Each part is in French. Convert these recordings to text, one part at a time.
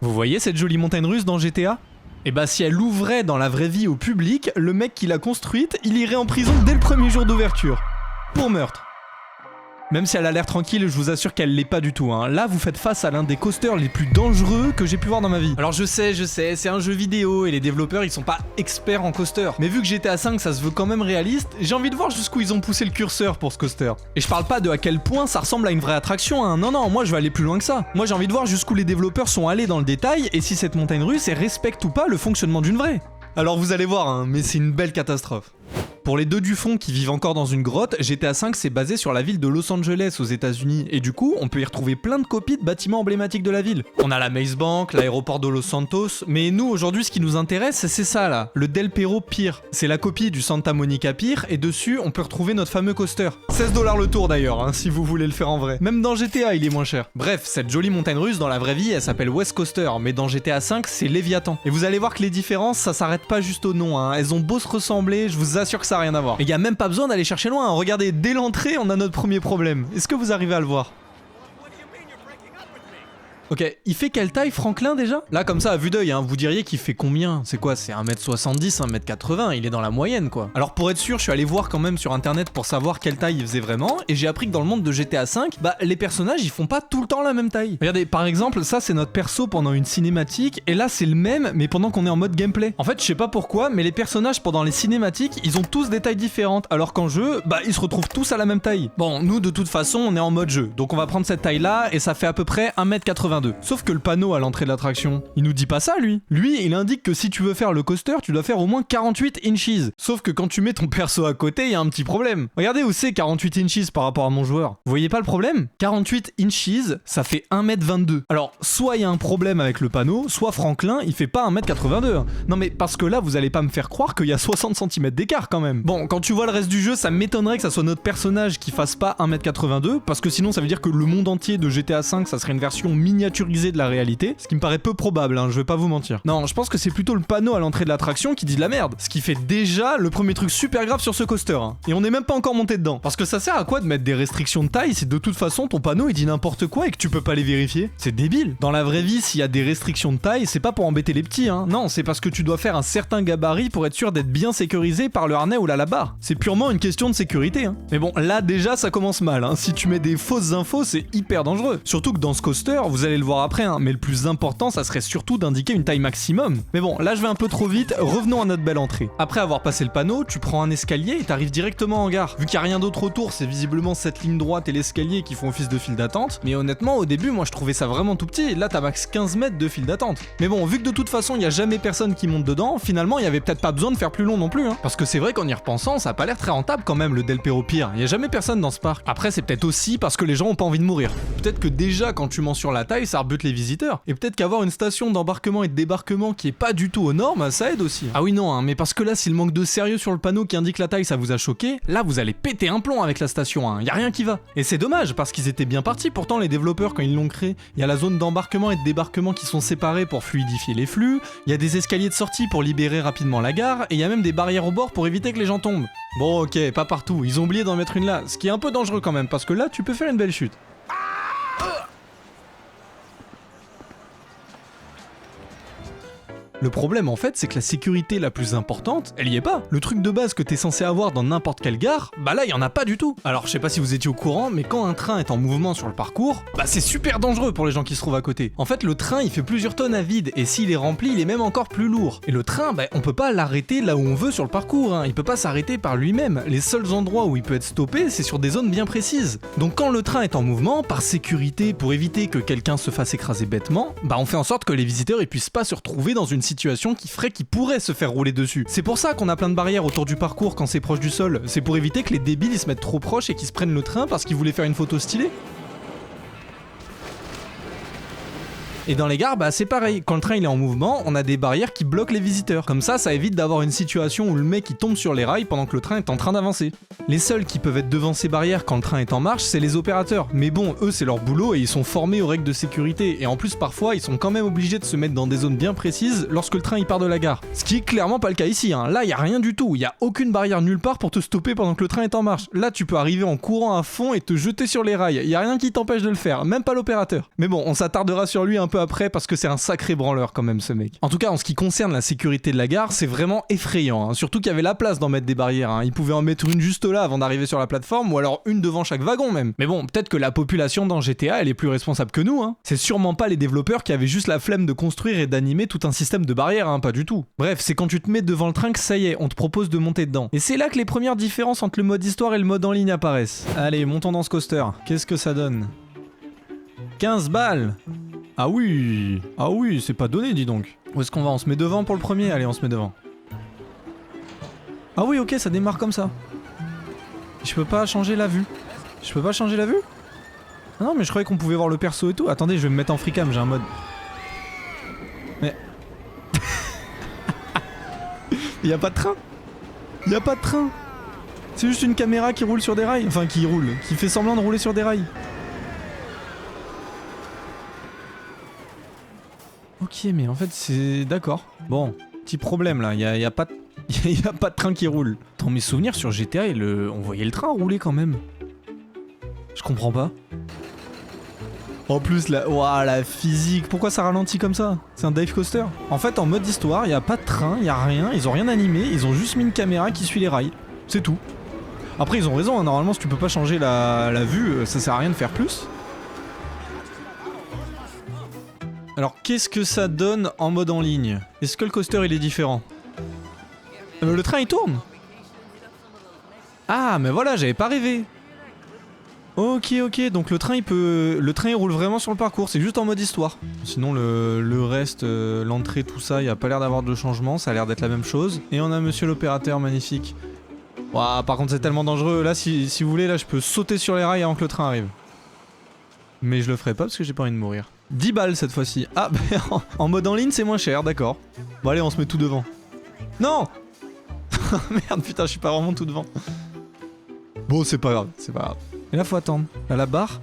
Vous voyez cette jolie montagne russe dans GTA? Et bah si elle ouvrait dans la vraie vie au public, le mec qui l'a construite, il irait en prison dès le premier jour d'ouverture. Pour meurtre. Même si elle a l'air tranquille, je vous assure qu'elle l'est pas du tout, hein. Là, vous faites face à l'un des coasters les plus dangereux que j'ai pu voir dans ma vie. Alors je sais, c'est un jeu vidéo et les développeurs ils sont pas experts en coaster. Mais vu que GTA V ça se veut quand même réaliste, j'ai envie de voir jusqu'où ils ont poussé le curseur pour ce coaster. Et je parle pas de à quel point ça ressemble à une vraie attraction, hein. Non, moi je vais aller plus loin que ça. Moi j'ai envie de voir jusqu'où les développeurs sont allés dans le détail et si cette montagne russe elle respecte ou pas le fonctionnement d'une vraie. Alors vous allez voir, hein, mais c'est une belle catastrophe. Pour les deux du fond qui vivent encore dans une grotte, GTA V c'est basé sur la ville de Los Angeles aux États-Unis et du coup on peut y retrouver plein de copies de bâtiments emblématiques de la ville. On a la Maze Bank, l'aéroport de Los Santos, mais nous aujourd'hui ce qui nous intéresse c'est ça là, le Del Perro Pier. C'est la copie du Santa Monica Pier et dessus on peut retrouver notre fameux coaster. 16$ le tour d'ailleurs, hein, si vous voulez le faire en vrai. Même dans GTA il est moins cher. Bref, cette jolie montagne russe dans la vraie vie elle s'appelle West Coaster, mais dans GTA V c'est Léviathan. Et vous allez voir que les différences ça s'arrête pas juste au nom, hein. Elles ont beau se ressembler, je vous assure que ça n'a rien à voir. Et y a même pas besoin d'aller chercher loin, hein. Regardez, dès l'entrée on a notre premier problème. Est-ce que vous arrivez à le voir ? Ok, il fait quelle taille Franklin déjà? Là comme ça à vue d'œil, hein, vous diriez qu'il fait combien? C'est quoi? C'est 1m70, 1m80, il est dans la moyenne quoi. Alors pour être sûr, je suis allé voir quand même sur internet pour savoir quelle taille il faisait vraiment, et j'ai appris que dans le monde de GTA V, bah les personnages ils font pas tout le temps la même taille. Regardez, par exemple, ça c'est notre perso pendant une cinématique, et là c'est le même mais pendant qu'on est en mode gameplay. En fait je sais pas pourquoi, mais les personnages pendant les cinématiques, ils ont tous des tailles différentes, alors qu'en jeu, bah ils se retrouvent tous à la même taille. Bon, nous de toute façon on est en mode jeu, donc on va prendre cette taille là, et ça fait à peu près 1m82. Sauf que le panneau à l'entrée de l'attraction, il nous dit pas ça lui. Lui, il indique que si tu veux faire le coaster, tu dois faire au moins 48 inches. Sauf que quand tu mets ton perso à côté, il y a un petit problème. Regardez où c'est 48 inches par rapport à mon joueur. Vous voyez pas le problème? 48 inches, ça fait 1m22. Alors, soit il y a un problème avec le panneau, soit Franklin, il fait pas 1m82. Non mais parce que là, vous allez pas me faire croire qu'il y a 60 cm d'écart quand même. Bon, quand tu vois le reste du jeu, ça m'étonnerait que ça soit notre personnage qui fasse pas 1m82, parce que sinon ça veut dire que le monde entier de GTA V, ça serait une version miniaturisée de la réalité, ce qui me paraît peu probable, hein, je vais pas vous mentir. Non, je pense que c'est plutôt le panneau à l'entrée de l'attraction qui dit de la merde, ce qui fait déjà le premier truc super grave sur ce coaster, hein. Et on n'est même pas encore monté dedans. Parce que ça sert à quoi de mettre des restrictions de taille si de toute façon ton panneau il dit n'importe quoi et que tu peux pas les vérifier? C'est débile. Dans la vraie vie, s'il y a des restrictions de taille, c'est pas pour embêter les petits, hein. Non, c'est parce que tu dois faire un certain gabarit pour être sûr d'être bien sécurisé par le harnais ou la barre. C'est purement une question de sécurité, hein. Mais bon, là déjà ça commence mal, hein. Si tu mets des fausses infos, c'est hyper dangereux. Surtout que dans ce coaster, vous allez le voir après, hein, mais le plus important, ça serait surtout d'indiquer une taille maximum. Mais bon, là je vais un peu trop vite, revenons à notre belle entrée. Après avoir passé le panneau, tu prends un escalier et t'arrives directement en gare. Vu qu'il n'y a rien d'autre autour, c'est visiblement cette ligne droite et l'escalier qui font office de file d'attente. Mais honnêtement, au début, moi je trouvais ça vraiment tout petit. Là, t'as max 15 mètres de file d'attente. Mais bon, vu que de toute façon, il n'y a jamais personne qui monte dedans, finalement, il y avait peut-être pas besoin de faire plus long non plus, hein. Parce que c'est vrai qu'en y repensant, ça a pas l'air très rentable quand même le Del Perro Pier. Il y a jamais personne dans ce parc. Après, c'est peut-être aussi parce que les gens ont pas envie de mourir. Peut-être que déjà, quand tu mens sur la taille, ça rebute les visiteurs. Et peut-être qu'avoir une station d'embarquement et de débarquement qui est pas du tout aux normes, ça aide aussi. Ah oui non, hein, mais parce que là si le manque de sérieux sur le panneau qui indique la taille ça vous a choqué, là vous allez péter un plomb avec la station, hein. Y a rien qui va. Et c'est dommage parce qu'ils étaient bien partis pourtant les développeurs quand ils l'ont créé. Il y a la zone d'embarquement et de débarquement qui sont séparées pour fluidifier les flux, il y a des escaliers de sortie pour libérer rapidement la gare, et il y a même des barrières au bord pour éviter que les gens tombent. Bon ok, pas partout, ils ont oublié d'en mettre une là, ce qui est un peu dangereux quand même parce que là tu peux faire une belle chute. Le problème en fait c'est que la sécurité la plus importante, elle y est pas. Le truc de base que t'es censé avoir dans n'importe quelle gare, bah là y en a pas du tout. Alors je sais pas si vous étiez au courant, mais quand un train est en mouvement sur le parcours, bah c'est super dangereux pour les gens qui se trouvent à côté. En fait le train il fait plusieurs tonnes à vide, et s'il est rempli il est même encore plus lourd. Et le train, bah on peut pas l'arrêter là où on veut sur le parcours, hein. Il peut pas s'arrêter par lui-même. Les seuls endroits où il peut être stoppé c'est sur des zones bien précises. Donc quand le train est en mouvement, par sécurité, pour éviter que quelqu'un se fasse écraser bêtement, bah on fait en sorte que les visiteurs ils puissent pas se retrouver dans une situation qui ferait qu'ils pourraient se faire rouler dessus. C'est pour ça qu'on a plein de barrières autour du parcours quand c'est proche du sol. C'est pour éviter que les débiles ils se mettent trop proches et qu'ils se prennent le train parce qu'ils voulaient faire une photo stylée. Et dans les gares, bah c'est pareil, quand le train il est en mouvement, on a des barrières qui bloquent les visiteurs. Comme ça évite d'avoir une situation où le mec il tombe sur les rails pendant que le train est en train d'avancer. Les seuls qui peuvent être devant ces barrières quand le train est en marche, c'est les opérateurs. Mais bon, eux c'est leur boulot et ils sont formés aux règles de sécurité. Et en plus parfois, ils sont quand même obligés de se mettre dans des zones bien précises lorsque le train il part de la gare. Ce qui est clairement pas le cas ici, hein. Là y a rien du tout, y a aucune barrière nulle part pour te stopper pendant que le train est en marche. Là tu peux arriver en courant à fond et te jeter sur les rails. Y a rien qui t'empêche de le faire, même pas l'opérateur. Mais bon, on s'attardera sur lui un peu peu après parce que c'est un sacré branleur quand même ce mec. En tout cas, en ce qui concerne la sécurité de la gare, c'est vraiment effrayant, hein. Surtout qu'il y avait la place d'en mettre des barrières, hein. Ils pouvaient en mettre une juste là avant d'arriver sur la plateforme ou alors une devant chaque wagon même. Mais bon, peut-être que la population dans GTA elle est plus responsable que nous, hein. C'est sûrement pas les développeurs qui avaient juste la flemme de construire et d'animer tout un système de barrières, hein, pas du tout. Bref, c'est quand tu te mets devant le train que ça y est, on te propose de monter dedans. Et c'est là que les premières différences entre le mode histoire et le mode en ligne apparaissent. Allez, montons dans ce coaster. Qu'est-ce que ça donne ? 15 balles. Ah oui, c'est pas donné, dis donc. Où est-ce qu'on va ? On se met devant pour le premier ? Allez, on se met devant. Ah oui, ok, ça démarre comme ça. Je peux pas changer la vue. Je peux pas changer la vue ? Ah non, mais je croyais qu'on pouvait voir le perso et tout. Attendez, je vais me mettre en freecam, j'ai un mode. Mais... y a pas de train. Y a pas de train. C'est juste une caméra qui roule sur des rails. Enfin, qui fait semblant de rouler sur des rails. Ok, mais en fait, c'est... D'accord. Bon, petit problème là, y a pas de train qui roule. Dans mes souvenirs sur GTA, on voyait le train rouler quand même. Je comprends pas. En plus, la physique, pourquoi ça ralentit comme ça ? C'est un dive coaster. En fait, en mode histoire, y a pas de train, y a rien, ils ont rien animé, ils ont juste mis une caméra qui suit les rails. C'est tout. Après, ils ont raison, hein, normalement, si tu peux pas changer la vue, ça sert à rien de faire plus. Alors, qu'est-ce que ça donne en mode en ligne ? Est-ce que le coaster, il est différent ? Le train, il tourne ? Ah, mais voilà, j'avais pas rêvé. Ok, donc le train il roule vraiment sur le parcours, c'est juste en mode histoire. Sinon le reste, l'entrée, tout ça, y a pas l'air d'avoir de changement, ça a l'air d'être la même chose. Et on a monsieur l'opérateur, magnifique. Ouah, par contre c'est tellement dangereux, là si vous voulez, là je peux sauter sur les rails avant que le train arrive. Mais je le ferai pas parce que j'ai pas envie de mourir. 10 balles cette fois-ci. Ah, bah, en mode en ligne c'est moins cher, d'accord. Bon allez, on se met tout devant. Non. Merde, putain, je suis pas vraiment tout devant. Bon, c'est pas grave, c'est pas grave. Et là faut attendre. Là la barre.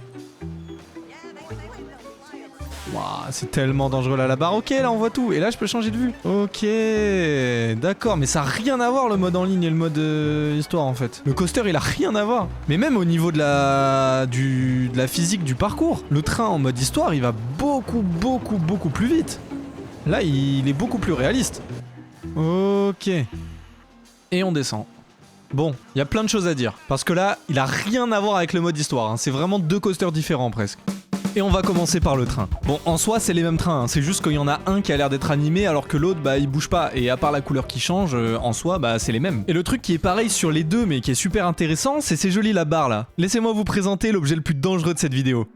Waouh, c'est tellement dangereux là la barre. Ok, là on voit tout. Et là je peux changer de vue. Ok, d'accord. Mais ça a rien à voir le mode en ligne et le mode histoire en fait. Le coaster il a rien à voir. Mais même au niveau de la physique du parcours, le train en mode histoire il va beaucoup plus vite. Là il est beaucoup plus réaliste. Ok. Et on descend. Bon, il y a plein de choses à dire, parce que là, il a rien à voir avec le mode histoire, hein. C'est vraiment deux coasters différents presque. Et on va commencer par le train. Bon, en soi, c'est les mêmes trains, hein. C'est juste qu'il y en a un qui a l'air d'être animé, alors que l'autre, bah, il bouge pas. Et à part la couleur qui change, en soi, bah, c'est les mêmes. Et le truc qui est pareil sur les deux, mais qui est super intéressant, c'est joli la barre là. Laissez-moi vous présenter l'objet le plus dangereux de cette vidéo.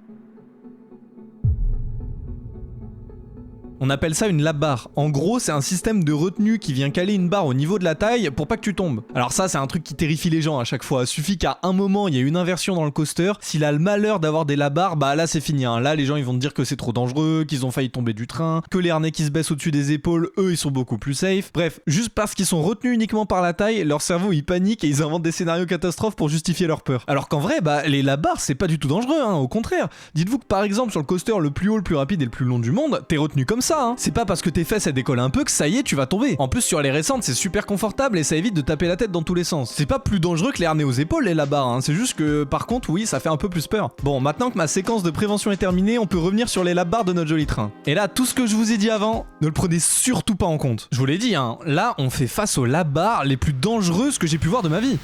On appelle ça une lap bar. En gros, c'est un système de retenue qui vient caler une barre au niveau de la taille pour pas que tu tombes. Alors ça, c'est un truc qui terrifie les gens à chaque fois. Suffit qu'à un moment, il y ait une inversion dans le coaster. S'il a le malheur d'avoir des lap bars, bah là, c'est fini, hein. Là, les gens, ils vont te dire que c'est trop dangereux, qu'ils ont failli tomber du train, que les harnais qui se baissent au-dessus des épaules, eux, ils sont beaucoup plus safe. Bref, juste parce qu'ils sont retenus uniquement par la taille, leur cerveau, il panique et ils inventent des scénarios catastrophes pour justifier leur peur. Alors qu'en vrai, bah, les lap bars, c'est pas du tout dangereux, hein. Au contraire. Dites-vous que par exemple, sur le coaster le plus haut, le plus rapide et le plus long du monde, t'es retenu comme ça, hein. C'est pas parce que tes fesses elles décollent un peu que ça y est tu vas tomber. En plus sur les récentes c'est super confortable et ça évite de taper la tête dans tous les sens. C'est pas plus dangereux que les harnais aux épaules les là-bas, hein. C'est juste que par contre oui ça fait un peu plus peur. Bon maintenant que ma séquence de prévention est terminée, on peut revenir sur les lap bars de notre joli train. Et là tout ce que je vous ai dit avant, ne le prenez surtout pas en compte. Je vous l'ai dit hein, là on fait face aux lap bars les plus dangereuses que j'ai pu voir de ma vie.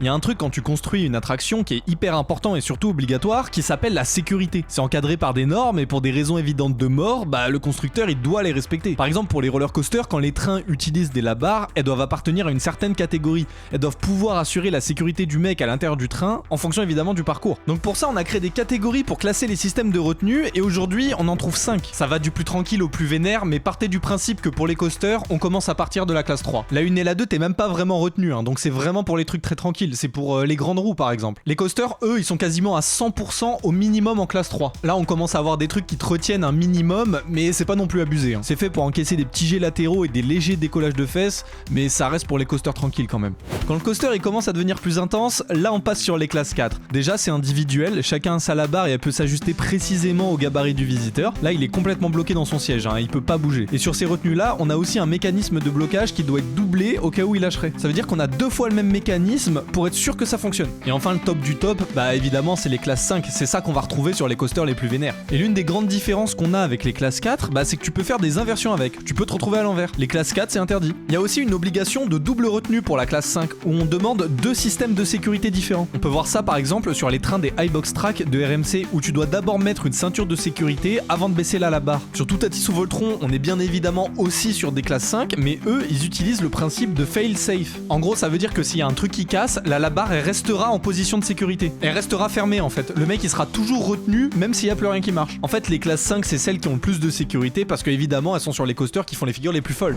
Il y a un truc quand tu construis une attraction qui est hyper important et surtout obligatoire qui s'appelle la sécurité. C'est encadré par des normes et pour des raisons évidentes de mort, bah le constructeur il doit les respecter. Par exemple pour les roller coasters, quand les trains utilisent des lap bars, elles doivent appartenir à une certaine catégorie. Elles doivent pouvoir assurer la sécurité du mec à l'intérieur du train en fonction évidemment du parcours. Donc pour ça on a créé des catégories pour classer les systèmes de retenue et aujourd'hui on en trouve 5. Ça va du plus tranquille au plus vénère mais partez du principe que pour les coasters on commence à partir de la classe 3. La 1 et la 2 t'es même pas vraiment retenu hein, donc c'est vraiment pour les trucs très tranquilles. C'est pour les grandes roues par exemple. Les coasters, eux, ils sont quasiment à 100% au minimum en classe 3. Là, on commence à avoir des trucs qui te retiennent un minimum, mais c'est pas non plus abusé, hein. C'est fait pour encaisser des petits jets latéraux et des légers décollages de fesses, mais ça reste pour les coasters tranquilles quand même. Quand le coaster il commence à devenir plus intense, là on passe sur les classes 4. Déjà, c'est individuel, chacun a sa lap bar et elle peut s'ajuster précisément au gabarit du visiteur. Là, il est complètement bloqué dans son siège, hein, il peut pas bouger. Et sur ces retenues-là, on a aussi un mécanisme de blocage qui doit être doublé au cas où il lâcherait. Ça veut dire qu'on a 2 fois le même mécanisme pour pour être sûr que ça fonctionne. Et enfin le top du top, bah évidemment c'est les classes 5, c'est ça qu'on va retrouver sur les coasters les plus vénères. Et l'une des grandes différences qu'on a avec les classes 4, bah c'est que tu peux faire des inversions avec, tu peux te retrouver à l'envers. Les classes 4 c'est interdit. Il y a aussi une obligation de double retenue pour la classe 5 où on demande 2 systèmes de sécurité différents. On peut voir ça par exemple sur les trains des iBox Track de RMC où tu dois d'abord mettre une ceinture de sécurité avant de baisser la barre. Sur Toutatis ou Voltron, on est bien évidemment aussi sur des classes 5, mais eux ils utilisent le principe de fail safe. En gros ça veut dire que s'il y a un truc qui casse, la barre elle restera en position de sécurité. Elle restera fermée en fait. Le mec il sera toujours retenu même s'il y a plus rien qui marche. En fait les classes 5 c'est celles qui ont le plus de sécurité parce que évidemment elles sont sur les coasters qui font les figures les plus folles.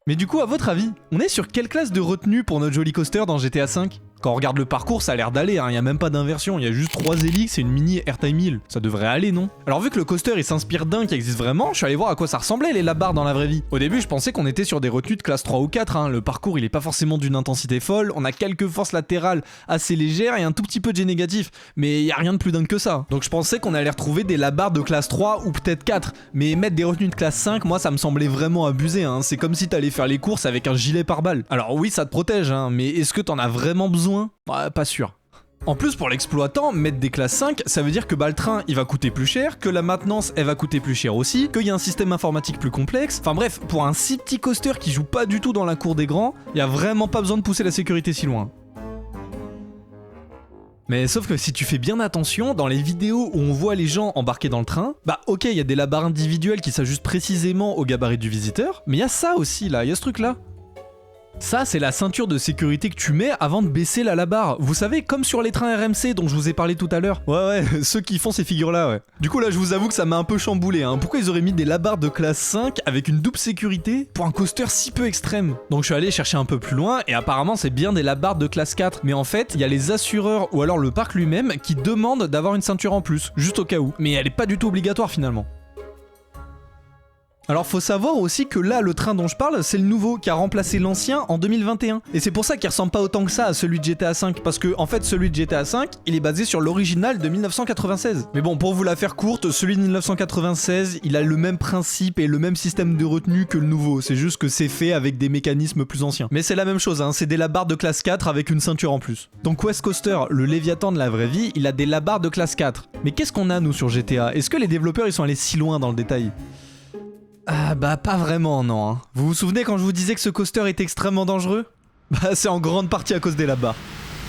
Mais du coup, à votre avis, on est sur quelle classe de retenue pour notre joli coaster dans GTA V ? Quand on regarde le parcours, ça a l'air d'aller, hein. Y a même pas d'inversion, il y a juste 3 hélices et une mini Airtime Hill. Ça devrait aller, non ? Alors vu que le coaster il s'inspire d'un qui existe vraiment, je suis allé voir à quoi ça ressemblait les labarres dans la vraie vie. Au début, je pensais qu'on était sur des retenues de classe 3 ou 4, hein. Le parcours il est pas forcément d'une intensité folle, on a quelques forces latérales assez légères et un tout petit peu de jet négatif, mais y a rien de plus dingue que ça. Donc je pensais qu'on allait retrouver des labarres de classe 3 ou peut-être 4, mais mettre des retenues de classe 5, moi ça me semblait vraiment abusé, hein. C'est comme si t'allais faire les courses avec un gilet pare-balles. Alors oui, ça te protège, hein, mais est-ce que t'en as vraiment besoin ? Ouais, pas sûr. En plus pour l'exploitant, mettre des classes 5, ça veut dire que le train il va coûter plus cher, que la maintenance elle va coûter plus cher aussi, qu'il y a un système informatique plus complexe. Enfin bref, pour un si petit coaster qui joue pas du tout dans la cour des grands, y a vraiment pas besoin de pousser la sécurité si loin. Mais sauf que si tu fais bien attention, dans les vidéos où on voit les gens embarquer dans le train, bah ok, il y a des labarres individuelles qui s'ajustent précisément au gabarit du visiteur, mais il y a ça aussi là, il y a ce truc là. Ça, c'est la ceinture de sécurité que tu mets avant de baisser la barre. Vous savez, comme sur les trains RMC dont je vous ai parlé tout à l'heure. Ouais, ceux qui font ces figures-là, ouais. Du coup, là, je vous avoue que ça m'a un peu chamboulé, hein. Pourquoi ils auraient mis des labarres de classe 5 avec une double sécurité pour un coaster si peu extrême ? Donc, je suis allé chercher un peu plus loin et apparemment, c'est bien des labarres de classe 4. Mais en fait, il y a les assureurs ou alors le parc lui-même qui demandent d'avoir une ceinture en plus, juste au cas où. Mais elle est pas du tout obligatoire finalement. Alors faut savoir aussi que là le train dont je parle c'est le nouveau qui a remplacé l'ancien en 2021 et c'est pour ça qu'il ressemble pas autant que ça à celui de GTA V parce que en fait celui de GTA V il est basé sur l'original de 1996. Mais bon pour vous la faire courte, celui de 1996 il a le même principe et le même système de retenue que le nouveau, c'est juste que c'est fait avec des mécanismes plus anciens. Mais c'est la même chose, hein, c'est des labarres de classe 4 avec une ceinture en plus. Donc West Coaster, le Léviathan de la vraie vie, il a des labarres de classe 4. Mais qu'est-ce qu'on a nous sur GTA ? Est-ce que les développeurs ils sont allés si loin dans le détail ? Ah bah pas vraiment non, hein. Vous vous souvenez quand je vous disais que ce coaster est extrêmement dangereux ? Bah c'est en grande partie à cause des labarres.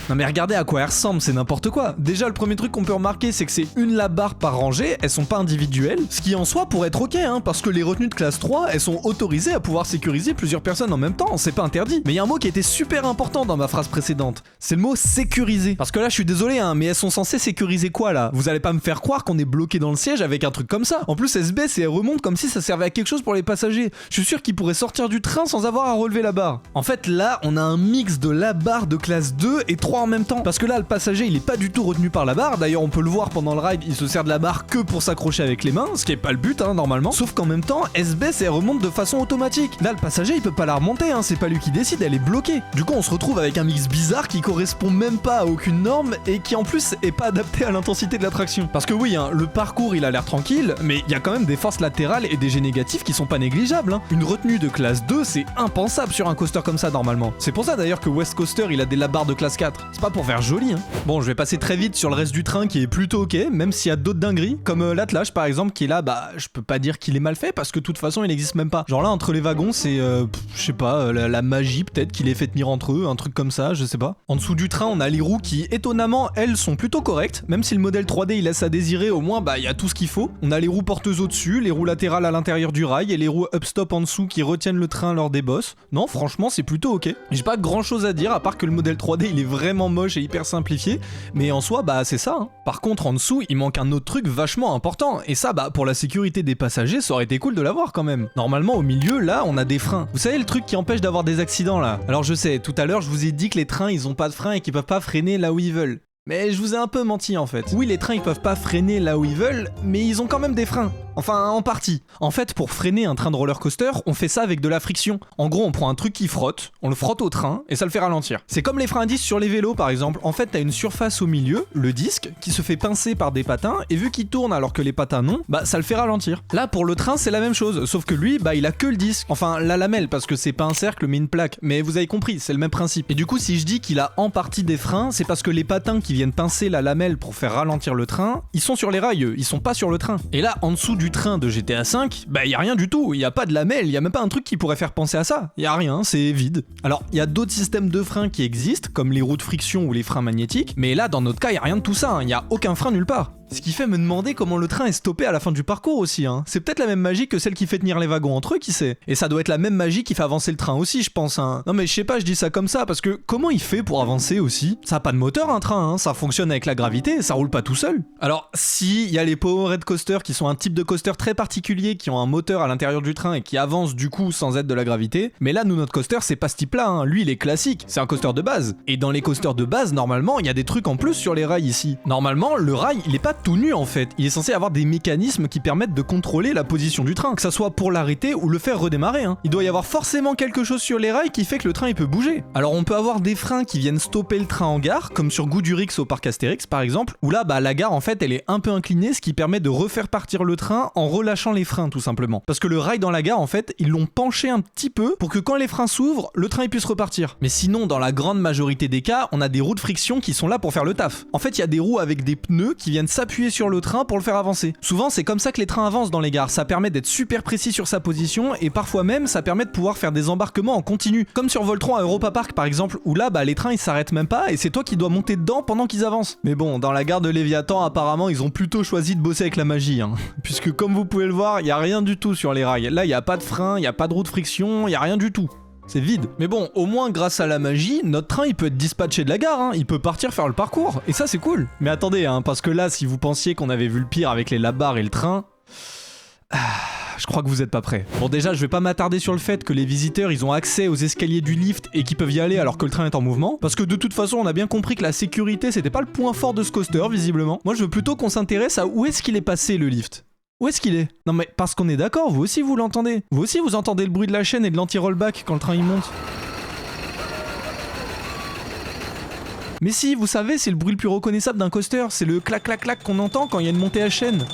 Non mais regardez à quoi elles ressemblent, c'est n'importe quoi. Déjà le premier truc qu'on peut remarquer c'est que c'est une labarre par rangée, elles sont pas individuelles, ce qui en soi pourrait être ok hein, parce que les retenues de classe 3 elles sont autorisées à pouvoir sécuriser plusieurs personnes en même temps, c'est pas interdit. Mais il y a un mot qui était super important dans ma phrase précédente, c'est le mot sécuriser. Parce que là je suis désolé hein, mais elles sont censées sécuriser quoi là ? Vous allez pas me faire croire qu'on est bloqué dans le siège avec un truc comme ça. En plus elles se baissent et elles remontent comme si ça servait à quelque chose pour les passagers. Je suis sûr qu'ils pourraient sortir du train sans avoir à relever la barre. En fait là on a un mix de la barre de classe 2 et 3 en même temps. Parce que là le passager il est pas du tout retenu par la barre, d'ailleurs on peut le voir pendant le ride, il se sert de la barre que pour s'accrocher avec les mains, ce qui est pas le but hein, normalement. Sauf qu'en même temps elle se baisse et elle remonte de façon automatique. Là le passager il peut pas la remonter hein, c'est pas lui qui décide, elle est bloquée. Du coup on se retrouve avec un mix bizarre qui correspond même pas à aucune norme et qui en plus est pas adapté à l'intensité de l'attraction. Parce que oui hein, le parcours il a l'air tranquille, mais il y a quand même des forces latérales et des jets négatifs qui sont pas négligeables hein. Une retenue de classe 2 c'est impensable sur un coaster comme ça normalement. C'est pour ça d'ailleurs que West Coaster il a des labarres de classe 4. C'est pas pour faire joli hein. Bon je vais passer très vite sur le reste du train qui est plutôt ok, même s'il y a d'autres dingueries, comme l'attelage par exemple qui est là, bah je peux pas dire qu'il est mal fait parce que de toute façon il existe même pas. Genre là entre les wagons c'est, je sais pas, la magie peut-être qui les fait tenir entre eux, un truc comme ça, je sais pas. En dessous du train on a les roues qui étonnamment elles sont plutôt correctes, même si le modèle 3D il laisse à désirer, au moins bah il y a tout ce qu'il faut. On a les roues porteuses au-dessus, les roues latérales à l'intérieur du rail et les roues up-stop en dessous qui retiennent le train lors des bosses. Non franchement c'est plutôt ok. J'ai pas grand chose à dire à part que le modèle 3D il est vraiment moche et hyper simplifié, mais en soi bah c'est ça hein. Par contre en dessous il manque un autre truc vachement important, et ça bah pour la sécurité des passagers ça aurait été cool de l'avoir quand même. Normalement au milieu là on a des freins, vous savez le truc qui empêche d'avoir des accidents là. Alors je sais, tout à l'heure je vous ai dit que les trains ils ont pas de freins et qu'ils peuvent pas freiner là où ils veulent. Mais je vous ai un peu menti en fait. Oui les trains ils peuvent pas freiner là où ils veulent, mais ils ont quand même des freins. Enfin, en partie. En fait, pour freiner un train de roller coaster, on fait ça avec de la friction. En gros, on prend un truc qui frotte, on le frotte au train et ça le fait ralentir. C'est comme les freins à disque sur les vélos par exemple. En fait, t'as une surface au milieu, le disque, qui se fait pincer par des patins et vu qu'il tourne alors que les patins non, bah ça le fait ralentir. Là, pour le train, c'est la même chose, sauf que lui, bah il a que le disque. Enfin, la lamelle, parce que c'est pas un cercle mais une plaque. Mais vous avez compris, c'est le même principe. Et du coup, si je dis qu'il a en partie des freins, c'est parce que les patins qui viennent pincer la lamelle pour faire ralentir le train, ils sont sur les rails, eux, ils sont pas sur le train. Et là, en dessous du train de GTA V, bah y a rien du tout, y a pas de lamelle, y a même pas un truc qui pourrait faire penser à ça, y a rien, c'est vide. Alors, y a d'autres systèmes de freins qui existent, comme les roues de friction ou les freins magnétiques, mais là, dans notre cas, y a rien de tout ça, y a aucun frein nulle part. Ce qui fait me demander comment le train est stoppé à la fin du parcours aussi, hein. C'est peut-être la même magie que celle qui fait tenir les wagons entre eux, qui sait. Et ça doit être la même magie qui fait avancer le train aussi, je pense, hein. Non mais je sais pas, je dis ça comme ça, parce que comment il fait pour avancer aussi? Ça a pas de moteur un train, hein. Ça fonctionne avec la gravité, ça roule pas tout seul. Alors, si, il y a les Powerade Coaster qui sont un type de coaster très particulier, qui ont un moteur à l'intérieur du train et qui avancent du coup sans aide de la gravité, mais là, nous, notre coaster, c'est pas ce type-là, hein. Lui, il est classique, c'est un coaster de base. Et dans les coasters de base, normalement, il y a des trucs en plus sur les rails ici. Normalement, le rail, il est pas tout nu en fait. Il est censé avoir des mécanismes qui permettent de contrôler la position du train, que ça soit pour l'arrêter ou le faire redémarrer, hein. Il doit y avoir forcément quelque chose sur les rails qui fait que le train il peut bouger. Alors on peut avoir des freins qui viennent stopper le train en gare, comme sur Goudurix au parc Astérix par exemple, où là bah la gare en fait elle est un peu inclinée, ce qui permet de refaire partir le train en relâchant les freins tout simplement. Parce que le rail dans la gare en fait ils l'ont penché un petit peu pour que quand les freins s'ouvrent, le train il puisse repartir. Mais sinon dans la grande majorité des cas, on a des roues de friction qui sont là pour faire le taf. En fait il y a des roues avec des pneus qui viennent s'appuyer sur le train pour le faire avancer. Souvent c'est comme ça que les trains avancent dans les gares, ça permet d'être super précis sur sa position et parfois même ça permet de pouvoir faire des embarquements en continu, comme sur Voltron à Europa Park par exemple, où là bah les trains ils s'arrêtent même pas et c'est toi qui dois monter dedans pendant qu'ils avancent. Mais bon, dans la gare de Léviathan apparemment ils ont plutôt choisi de bosser avec la magie, hein. Puisque comme vous pouvez le voir, il y a rien du tout sur les rails. Là il y a pas de frein, il y a pas de roue de friction, il y a rien du tout. C'est vide. Mais bon, au moins grâce à la magie, notre train il peut être dispatché de la gare, hein. Il peut partir faire le parcours. Et ça c'est cool. Mais attendez, hein, parce que là, si vous pensiez qu'on avait vu le pire avec les labars et le train... je crois que vous êtes pas prêts. Bon déjà, je vais pas m'attarder sur le fait que les visiteurs ils ont accès aux escaliers du lift et qu'ils peuvent y aller alors que le train est en mouvement. Parce que de toute façon, on a bien compris que la sécurité c'était pas le point fort de ce coaster visiblement. Moi je veux plutôt qu'on s'intéresse à où est-ce qu'il est passé le lift. Où est-ce qu'il est? Non mais parce qu'on est d'accord, vous aussi vous l'entendez. Vous aussi vous entendez le bruit de la chaîne et de l'anti-rollback quand le train il monte. Mais si, vous savez, c'est le bruit le plus reconnaissable d'un coaster, c'est le clac clac clac qu'on entend quand il y a une montée à chaîne.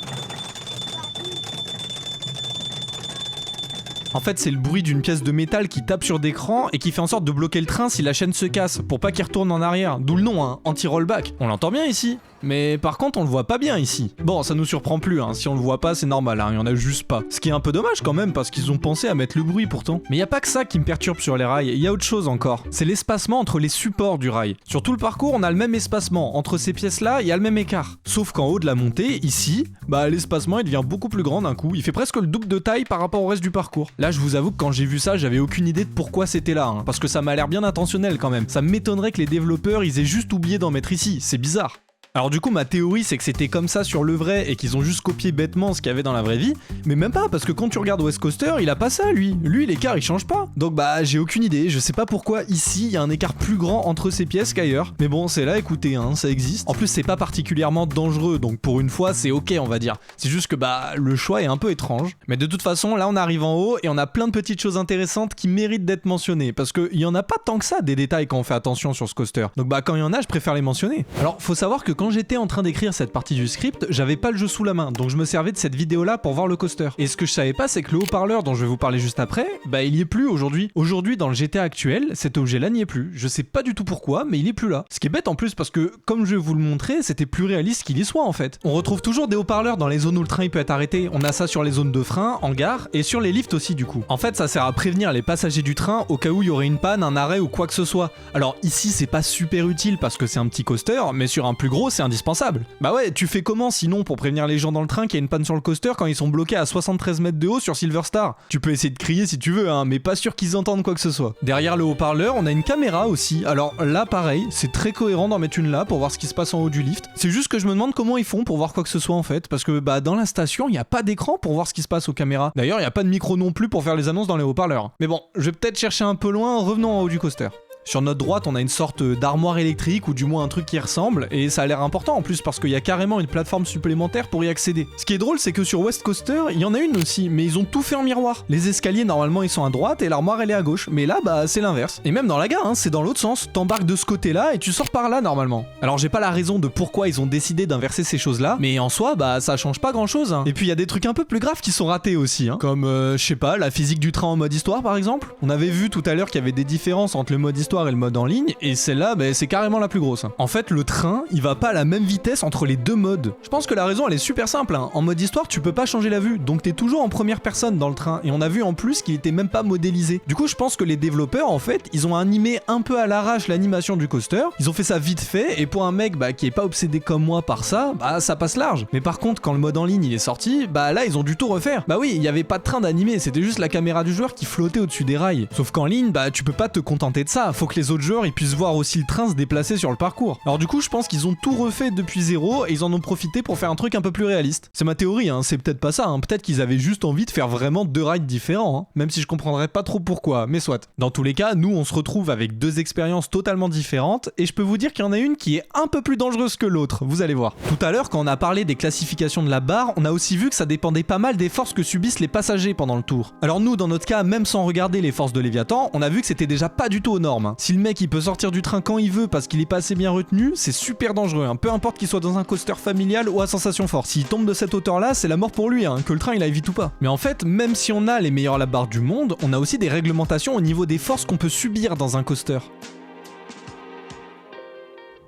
En fait, c'est le bruit d'une pièce de métal qui tape sur d'écran et qui fait en sorte de bloquer le train si la chaîne se casse, pour pas qu'il retourne en arrière. D'où le nom, hein, anti-rollback. On l'entend bien ici. Mais par contre, on le voit pas bien ici. Bon, ça nous surprend plus, hein. Si on le voit pas, c'est normal, hein. Il y en a juste pas. Ce qui est un peu dommage quand même, parce qu'ils ont pensé à mettre le bruit pourtant. Mais y a pas que ça qui me perturbe sur les rails, y a autre chose encore. C'est l'espacement entre les supports du rail. Sur tout le parcours, on a le même espacement. Entre ces pièces-là, il y a le même écart. Sauf qu'en haut de la montée, ici, bah l'espacement il devient beaucoup plus grand d'un coup. Il fait presque le double de taille par rapport au reste du parcours. Là, je vous avoue que quand j'ai vu ça, j'avais aucune idée de pourquoi c'était là, hein. Parce que ça m'a l'air bien intentionnel quand même. Ça m'étonnerait que les développeurs, ils aient juste oublié d'en mettre ici. C'est bizarre. Alors du coup ma théorie c'est que c'était comme ça sur le vrai et qu'ils ont juste copié bêtement ce qu'il y avait dans la vraie vie, mais même pas parce que quand tu regardes West Coaster il a pas ça lui l'écart il change pas. Donc bah j'ai aucune idée, je sais pas pourquoi ici il y a un écart plus grand entre ces pièces qu'ailleurs, mais bon c'est là écoutez hein, ça existe. En plus c'est pas particulièrement dangereux donc pour une fois c'est ok on va dire, c'est juste que bah le choix est un peu étrange, mais de toute façon là on arrive en haut et on a plein de petites choses intéressantes qui méritent d'être mentionnées parce qu'il y en a pas tant que ça des détails quand on fait attention sur ce coaster, donc bah quand il y en a je préfère les mentionner. Alors faut savoir que quand j'étais en train d'écrire cette partie du script, j'avais pas le jeu sous la main, donc je me servais de cette vidéo là pour voir le coaster. Et ce que je savais pas, c'est que le haut-parleur dont je vais vous parler juste après, bah il y est plus aujourd'hui. Aujourd'hui dans le GTA actuel, cet objet là n'y est plus. Je sais pas du tout pourquoi, mais il est plus là. Ce qui est bête en plus parce que, comme je vais vous le montrer, c'était plus réaliste qu'il y soit en fait. On retrouve toujours des haut-parleurs dans les zones où le train il peut être arrêté. On a ça sur les zones de frein, en gare, et sur les lifts aussi du coup. En fait ça sert à prévenir les passagers du train au cas où il y aurait une panne, un arrêt ou quoi que ce soit. Alors ici c'est pas super utile parce que c'est un petit coaster, mais sur un plus gros c'est indispensable. Bah ouais, tu fais comment sinon pour prévenir les gens dans le train qu'il y a une panne sur le coaster quand ils sont bloqués à 73 mètres de haut sur Silver Star? Tu peux essayer de crier si tu veux, hein, mais pas sûr qu'ils entendent quoi que ce soit. Derrière le haut-parleur, on a une caméra aussi. Alors là, pareil, c'est très cohérent d'en mettre une là pour voir ce qui se passe en haut du lift. C'est juste que je me demande comment ils font pour voir quoi que ce soit en fait, parce que bah dans la station, il n'y a pas d'écran pour voir ce qui se passe aux caméras. D'ailleurs, il n'y a pas de micro non plus pour faire les annonces dans les haut-parleurs. Mais bon, je vais peut-être chercher un peu loin, revenons en haut du coaster. Sur notre droite, on a une sorte d'armoire électrique ou du moins un truc qui ressemble, et ça a l'air important en plus parce qu'il y a carrément une plateforme supplémentaire pour y accéder. Ce qui est drôle, c'est que sur West Coaster, il y en a une aussi, mais ils ont tout fait en miroir. Les escaliers normalement ils sont à droite et l'armoire elle est à gauche, mais là bah c'est l'inverse. Et même dans la gare, hein, c'est dans l'autre sens, t'embarques de ce côté-là et tu sors par là normalement. Alors j'ai pas la raison de pourquoi ils ont décidé d'inverser ces choses-là, mais en soi bah ça change pas grand-chose. Hein. Et puis il y a des trucs un peu plus graves qui sont ratés aussi, hein. Comme je sais pas, la physique du train en mode histoire par exemple. On avait vu tout à l'heure qu'il y avait des différences entre le mode histoire et le mode en ligne, et celle-là bah, c'est carrément la plus grosse. En fait le train il va pas à la même vitesse entre les deux modes. Je pense que la raison elle est super simple, hein. En mode histoire tu peux pas changer la vue, donc t'es toujours en première personne dans le train, et on a vu en plus qu'il était même pas modélisé. Du coup je pense que les développeurs en fait ils ont animé un peu à l'arrache l'animation du coaster, ils ont fait ça vite fait, et pour un mec bah, qui est pas obsédé comme moi par ça, bah ça passe large. Mais par contre quand le mode en ligne il est sorti, bah là ils ont dû tout refaire. Bah oui, il y avait pas de train d'animer, c'était juste la caméra du joueur qui flottait au-dessus des rails. Sauf qu'en ligne, bah tu peux pas te contenter de ça, faut que les autres joueurs ils puissent voir aussi le train se déplacer sur le parcours. Alors du coup je pense qu'ils ont tout refait depuis zéro et ils en ont profité pour faire un truc un peu plus réaliste. C'est ma théorie, hein, c'est peut-être pas ça, hein. Peut-être qu'ils avaient juste envie de faire vraiment deux rides différents, hein. Même si je comprendrais pas trop pourquoi, mais soit. Dans tous les cas, nous on se retrouve avec deux expériences totalement différentes, et je peux vous dire qu'il y en a une qui est un peu plus dangereuse que l'autre, vous allez voir. Tout à l'heure quand on a parlé des classifications de la barre, on a aussi vu que ça dépendait pas mal des forces que subissent les passagers pendant le tour. Alors nous dans notre cas, même sans regarder les forces de Léviathan, on a vu que c'était déjà pas du tout aux normes, hein. Si le mec il peut sortir du train quand il veut parce qu'il est pas assez bien retenu, c'est super dangereux, hein. Peu importe qu'il soit dans un coaster familial ou à sensation forte. S'il tombe de cette hauteur là, c'est la mort pour lui, hein, que le train il aille vite ou pas. Mais en fait, même si on a les meilleurs labarres du monde, on a aussi des réglementations au niveau des forces qu'on peut subir dans un coaster.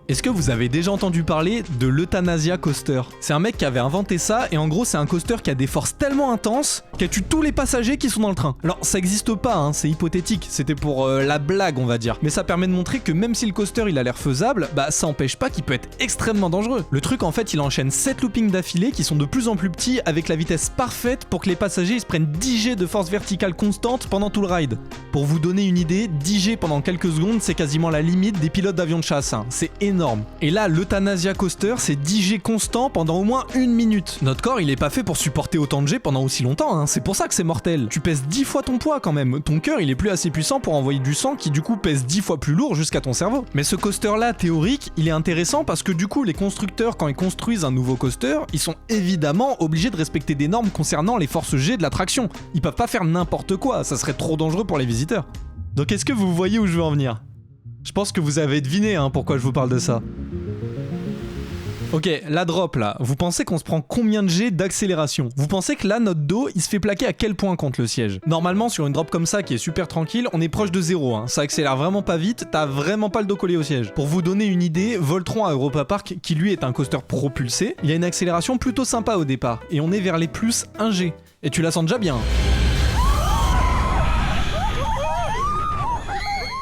Est-ce que vous avez déjà entendu parler de l'Euthanasia Coaster? C'est un mec qui avait inventé ça, et en gros c'est un coaster qui a des forces tellement intenses qu'elle tue tous les passagers qui sont dans le train. Alors ça existe pas, hein, c'est hypothétique, c'était pour la blague on va dire. Mais ça permet de montrer que même si le coaster il a l'air faisable, bah ça empêche pas qu'il peut être extrêmement dangereux. Le truc en fait il enchaîne 7 loopings d'affilée qui sont de plus en plus petits avec la vitesse parfaite pour que les passagers ils se prennent 10 G de force verticale constante pendant tout le ride. Pour vous donner une idée, 10 G pendant quelques secondes c'est quasiment la limite des pilotes d'avions de chasse, hein. C'est énorme. Et là, l'Euthanasia Coaster, c'est 10 G constant pendant au moins 1 minute. Notre corps, il est pas fait pour supporter autant de G pendant aussi longtemps, hein. C'est pour ça que c'est mortel. Tu pèses 10 fois ton poids quand même. Ton cœur, il est plus assez puissant pour envoyer du sang qui du coup pèse 10 fois plus lourd jusqu'à ton cerveau. Mais ce coaster-là, théorique, il est intéressant parce que du coup, les constructeurs, quand ils construisent un nouveau coaster, ils sont évidemment obligés de respecter des normes concernant les forces G de l'attraction. Ils peuvent pas faire n'importe quoi, ça serait trop dangereux pour les visiteurs. Donc est-ce que vous voyez où je veux en venir ? Je pense que vous avez deviné hein, pourquoi je vous parle de ça. Ok, la drop là, vous pensez qu'on se prend combien de G d'accélération? Vous pensez que là, notre dos, il se fait plaquer à quel point contre le siège? Normalement, sur une drop comme ça qui est super tranquille, on est proche de 0, hein. Ça accélère vraiment pas vite, t'as vraiment pas le dos collé au siège. Pour vous donner une idée, Voltron à Europa Park, qui lui est un coaster propulsé, il a une accélération plutôt sympa au départ, et on est vers les plus 1 G. Et tu la sens déjà bien.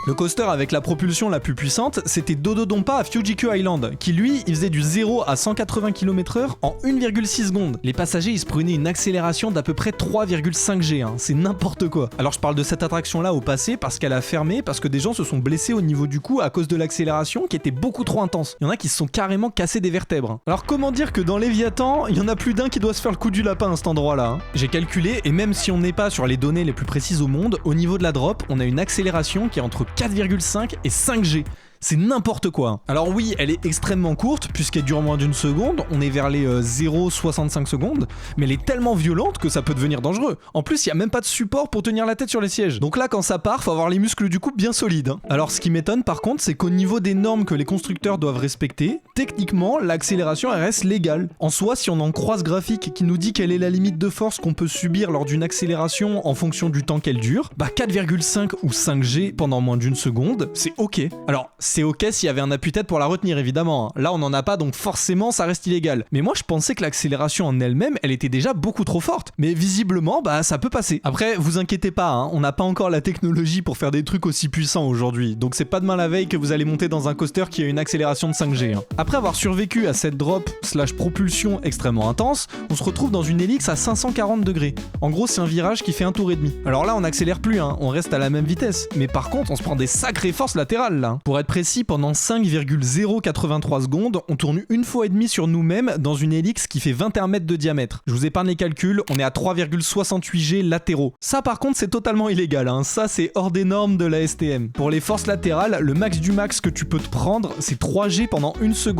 Le coaster avec la propulsion la plus puissante, c'était Dodonpa à Fuji-Q Island, qui lui, il faisait du 0 à 180 km/h en 1,6 secondes. Les passagers, ils se prenaient une accélération d'à peu près 3,5 G, hein. C'est n'importe quoi. Alors je parle de cette attraction-là au passé parce qu'elle a fermé, parce que des gens se sont blessés au niveau du cou à cause de l'accélération qui était beaucoup trop intense. Il y en a qui se sont carrément cassés des vertèbres. Alors comment dire que dans Léviathan, il y en a plus d'un qui doit se faire le coup du lapin à cet endroit-là, hein. J'ai calculé, et même si on n'est pas sur les données les plus précises au monde, au niveau de la drop, on a une accélération qui est entre 4,5 et 5 G. C'est n'importe quoi. Alors oui, elle est extrêmement courte puisqu'elle dure moins d'une seconde, on est vers les 0,65 secondes, mais elle est tellement violente que ça peut devenir dangereux. En plus, il n'y a même pas de support pour tenir la tête sur les sièges. Donc là, quand ça part, faut avoir les muscles du cou bien solides, hein. Alors ce qui m'étonne par contre, c'est qu'au niveau des normes que les constructeurs doivent respecter, techniquement, l'accélération elle reste légale. En soi, si on en croit ce graphique qui nous dit quelle est la limite de force qu'on peut subir lors d'une accélération en fonction du temps qu'elle dure, bah 4,5 ou 5 G pendant moins d'une seconde, c'est ok. Alors, c'est ok s'il y avait un appui-tête pour la retenir évidemment, hein. Là on en a pas donc forcément ça reste illégal. Mais moi je pensais que l'accélération en elle-même elle était déjà beaucoup trop forte. Mais visiblement bah ça peut passer. Après vous inquiétez pas, hein, on n'a pas encore la technologie pour faire des trucs aussi puissants aujourd'hui. Donc c'est pas demain la veille que vous allez monter dans un coaster qui a une accélération de 5G, hein. Après avoir survécu à cette drop / propulsion extrêmement intense, on se retrouve dans une hélice à 540 degrés. En gros, c'est un virage qui fait un tour et demi. Alors là, on n'accélère plus, hein, on reste à la même vitesse. Mais par contre, on se prend des sacrées forces latérales là. Pour être précis, pendant 5,083 secondes, on tourne une fois et demie sur nous-mêmes dans une hélice qui fait 21 mètres de diamètre. Je vous épargne les calculs, on est à 3,68 G latéraux. Ça par contre, c'est totalement illégal, hein. Ça c'est hors des normes de la STM. Pour les forces latérales, le max du max que tu peux te prendre, c'est 3 G pendant une seconde.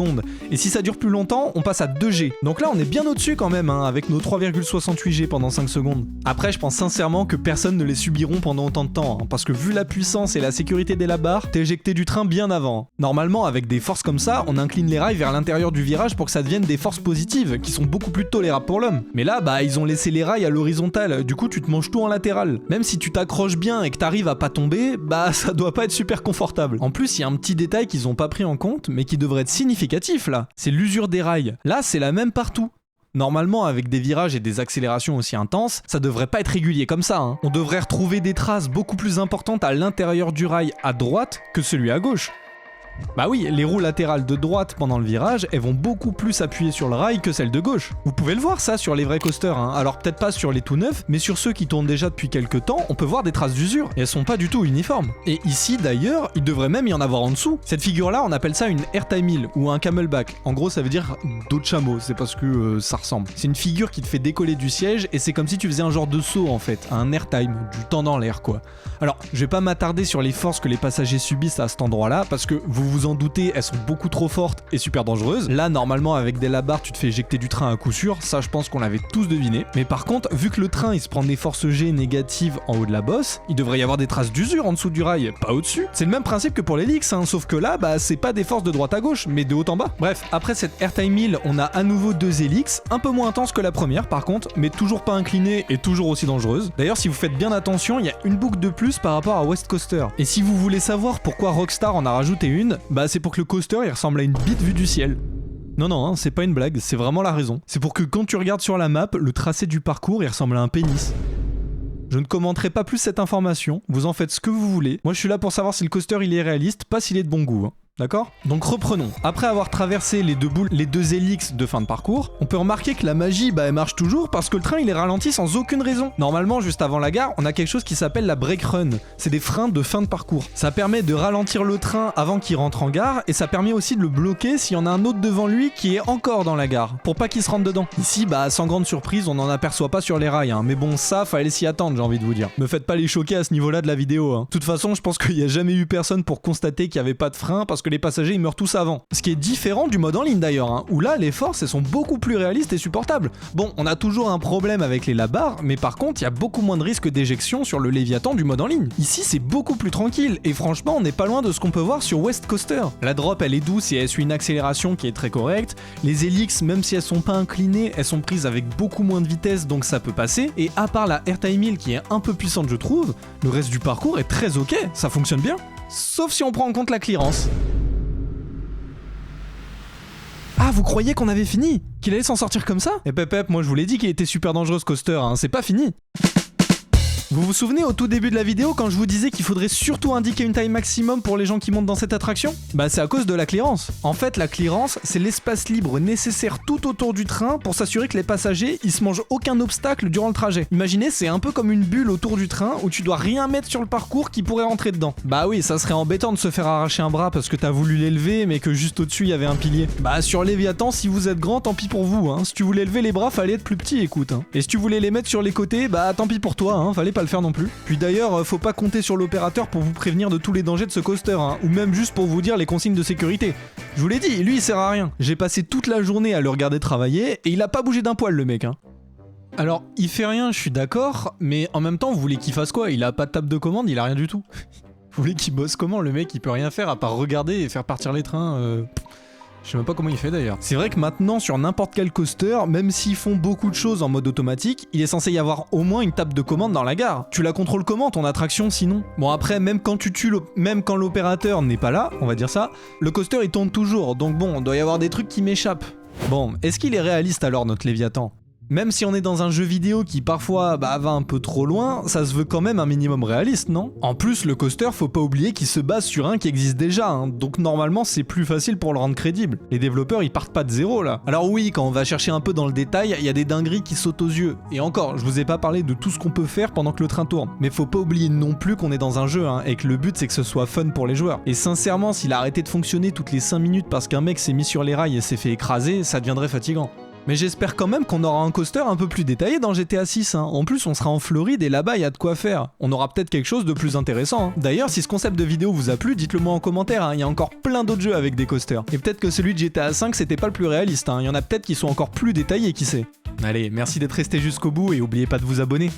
Et si ça dure plus longtemps, on passe à 2 G. Donc là, on est bien au-dessus quand même, hein, avec nos 3,68 G pendant 5 secondes. Après, je pense sincèrement que personne ne les subiront pendant autant de temps, hein, parce que vu la puissance et la sécurité des labars, t'es éjecté du train bien avant. Normalement, avec des forces comme ça, on incline les rails vers l'intérieur du virage pour que ça devienne des forces positives, qui sont beaucoup plus tolérables pour l'homme. Mais là, bah, ils ont laissé les rails à l'horizontale, du coup, tu te manges tout en latéral. Même si tu t'accroches bien et que t'arrives à pas tomber, bah, ça doit pas être super confortable. En plus, il y a un petit détail qu'ils ont pas pris en compte, mais qui devrait être significatif là. C'est l'usure des rails. Là, c'est la même partout. Normalement, avec des virages et des accélérations aussi intenses, ça devrait pas être régulier comme ça, hein. On devrait retrouver des traces beaucoup plus importantes à l'intérieur du rail à droite que celui à gauche. Bah oui, les roues latérales de droite pendant le virage, elles vont beaucoup plus appuyer sur le rail que celles de gauche. Vous pouvez le voir ça sur les vrais coasters, hein. Alors peut-être pas sur les tout neufs, mais sur ceux qui tournent déjà depuis quelques temps, on peut voir des traces d'usure, et elles sont pas du tout uniformes. Et ici d'ailleurs, il devrait même y en avoir en dessous. Cette figure-là, on appelle ça une airtime hill ou un camelback. En gros, ça veut dire dos de chameau, c'est parce que ça ressemble. C'est une figure qui te fait décoller du siège, et c'est comme si tu faisais un genre de saut en fait, un airtime, du temps dans l'air quoi. Alors, je vais pas m'attarder sur les forces que les passagers subissent à cet endroit-là, parce que vous en doutez, elles sont beaucoup trop fortes et super dangereuses. Là, normalement, avec des labars, tu te fais éjecter du train à coup sûr. Ça, je pense qu'on l'avait tous deviné. Mais par contre, vu que le train, il se prend des forces G négatives en haut de la bosse, il devrait y avoir des traces d'usure en dessous du rail, pas au-dessus. C'est le même principe que pour l'hélice, hein, sauf que là, bah, c'est pas des forces de droite à gauche, mais de haut en bas. Bref, après cette airtime hill, on a à nouveau deux hélices, un peu moins intenses que la première par contre, mais toujours pas inclinées et toujours aussi dangereuses. D'ailleurs, si vous faites bien attention, il y a une boucle de plus par rapport à West Coaster. Et si vous voulez savoir pourquoi Rockstar en a rajouté une, bah c'est pour que le coaster il ressemble à une bite vue du ciel. Non, hein, c'est pas une blague, c'est vraiment la raison. C'est pour que quand tu regardes sur la map, le tracé du parcours il ressemble à un pénis. Je ne commenterai pas plus cette information, vous en faites ce que vous voulez. Moi je suis là pour savoir si le coaster il est réaliste, pas s'il est de bon goût, hein. D'accord ? Donc reprenons. Après avoir traversé les deux hélices de fin de parcours, on peut remarquer que la magie, bah elle marche toujours parce que le train il est ralenti sans aucune raison. Normalement, juste avant la gare, on a quelque chose qui s'appelle la brake run. C'est des freins de fin de parcours. Ça permet de ralentir le train avant qu'il rentre en gare et ça permet aussi de le bloquer s'il y en a un autre devant lui qui est encore dans la gare, pour pas qu'il se rentre dedans. Ici, bah sans grande surprise, on n'en aperçoit pas sur les rails, hein. Mais bon, ça, fallait s'y attendre, j'ai envie de vous dire. Me faites pas les choquer à ce niveau-là de la vidéo, hein. De toute façon, je pense qu'il y a jamais eu personne pour constater qu'il y avait pas de frein parce que les passagers ils meurent tous avant. Ce qui est différent du mode en ligne d'ailleurs, hein, où là les forces elles sont beaucoup plus réalistes et supportables. Bon, on a toujours un problème avec les labars, mais par contre il y a beaucoup moins de risques d'éjection sur le Léviathan du mode en ligne. Ici c'est beaucoup plus tranquille, et franchement on n'est pas loin de ce qu'on peut voir sur West Coaster. La drop elle est douce et elle suit une accélération qui est très correcte. Les hélices, même si elles sont pas inclinées, elles sont prises avec beaucoup moins de vitesse, donc ça peut passer. Et à part la airtime hill qui est un peu puissante je trouve, le reste du parcours est très ok, ça fonctionne bien. Sauf si on prend en compte la clearance. Ah, vous croyez qu'on avait fini? Qu'il allait s'en sortir comme ça? Eh pep, moi je vous l'ai dit qu'il était super dangereux ce coaster, hein, c'est pas fini. Vous vous souvenez au tout début de la vidéo quand je vous disais qu'il faudrait surtout indiquer une taille maximum pour les gens qui montent dans cette attraction? Bah c'est à cause de la clearance. En fait la clearance c'est l'espace libre nécessaire tout autour du train pour s'assurer que les passagers ils se mangent aucun obstacle durant le trajet. Imaginez, c'est un peu comme une bulle autour du train où tu dois rien mettre sur le parcours qui pourrait rentrer dedans. Bah oui, ça serait embêtant de se faire arracher un bras parce que t'as voulu l'élever mais que juste au-dessus il y avait un pilier. Bah sur Léviathan, si vous êtes grand, tant pis pour vous, hein. Si tu voulais lever les bras, fallait être plus petit, écoute, hein. Et si tu voulais les mettre sur les côtés, bah tant pis pour toi, hein. Fallait pas le faire non plus. Puis d'ailleurs, faut pas compter sur l'opérateur pour vous prévenir de tous les dangers de ce coaster, hein, ou même juste pour vous dire les consignes de sécurité. Je vous l'ai dit, lui il sert à rien. J'ai passé toute la journée à le regarder travailler et il a pas bougé d'un poil le mec, hein. Alors, il fait rien, je suis d'accord, mais en même temps, vous voulez qu'il fasse quoi? Il a pas de table de commande, il a rien du tout. Vous voulez qu'il bosse comment? Le mec il peut rien faire à part regarder et faire partir les trains. Je sais même pas comment il fait d'ailleurs. C'est vrai que maintenant sur n'importe quel coaster, même s'ils font beaucoup de choses en mode automatique, il est censé y avoir au moins une table de commande dans la gare. Tu la contrôles comment ton attraction sinon? Bon après, même quand l'opérateur n'est pas là, on va dire ça, le coaster il tourne toujours, donc bon, il doit y avoir des trucs qui m'échappent. Bon, est-ce qu'il est réaliste alors notre Léviathan? Même si on est dans un jeu vidéo qui parfois va un peu trop loin, ça se veut quand même un minimum réaliste, non? En plus, le coaster, faut pas oublier qu'il se base sur un qui existe déjà, hein, donc normalement c'est plus facile pour le rendre crédible. Les développeurs ils partent pas de zéro là. Alors oui, quand on va chercher un peu dans le détail, il y a des dingueries qui sautent aux yeux. Et encore, je vous ai pas parlé de tout ce qu'on peut faire pendant que le train tourne. Mais faut pas oublier non plus qu'on est dans un jeu, hein, et que le but c'est que ce soit fun pour les joueurs. Et sincèrement, s'il a arrêté de fonctionner toutes les 5 minutes parce qu'un mec s'est mis sur les rails et s'est fait écraser, ça deviendrait fatigant. Mais j'espère quand même qu'on aura un coaster un peu plus détaillé dans GTA 6. Hein. En plus, on sera en Floride et là-bas, il y a de quoi faire. On aura peut-être quelque chose de plus intéressant. Hein. D'ailleurs, si ce concept de vidéo vous a plu, dites-le moi en commentaire. Hein. Il y a encore plein d'autres jeux avec des coasters. Et peut-être que celui de GTA 5, c'était pas le plus réaliste. Hein. Il y en a peut-être qui sont encore plus détaillés, qui sait. Allez, merci d'être resté jusqu'au bout et oubliez pas de vous abonner.